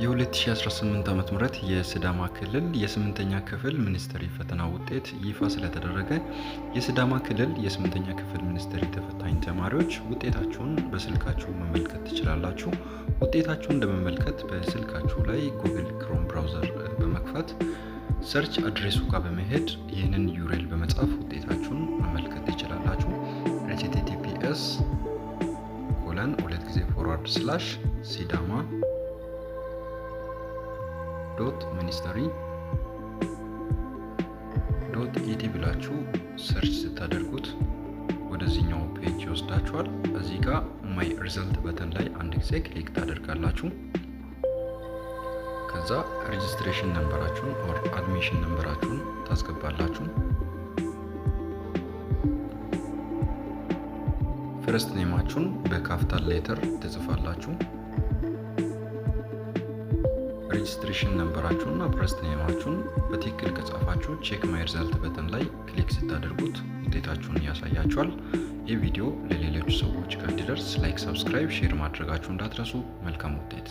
የ2018 ዓመተ ምህረት የሲዳማ ክልል የ8ኛ ክፍል ሚኒስትሪ ፈተና ውጤት ይፋ ስለተደረገ የሲዳማ ክልል የ8ኛ ክፍል ሚኒስትሪ ተፈታኝ ተማሪዎች ውጤታችሁን በስልካችሁ መመልከት ትችላላችሁ። ውጤታችሁን ለመመልከት በስልካችሁ ላይ ጉግል ክሮም ብራውዘር በመክፈት ሰርች አድሬሱ ጋር በመሄድ ይህንን ዩአርኤል በመጻፍ ውጤታችሁን መመልከት ትችላላችሁ። https://sidama.ministry.et ብላችሁ ሰርች ስታደርጉት ወደዚህኛው ፔጅ ይወስዳችኋል። እዚህ ጋር ማይ ሪዘልት በተን ላይ አንድ ጊዜ ክሊክ ታደርጋላችሁ። ከዛ ሬጂስትሬሽን ነምበራችሁን ኦር አድሚሽን ነምበራችሁን ታስገባላችሁ። ፈርስት ኔማችሁን በካፒታል ሌተር ትጽፋላችሁ። ሬጂስትሬሽን ነምበራችሁንና ፈርስት ኔማችሁን በትክክል ከጻፋችሁ ቼክ ማይ ሪዘልት በተን ላይ ክሊክ ስታደርጉት ውጤታችሁን ያሳያችኋል። ይህ ቪዲዮ ለሌሎች ሰዎች እንዲደርስ ላይክ፣ ሰብስክራይብ፣ ሼር ማድረጋችሁ እንዳትረሱ። መልካም ውጤት።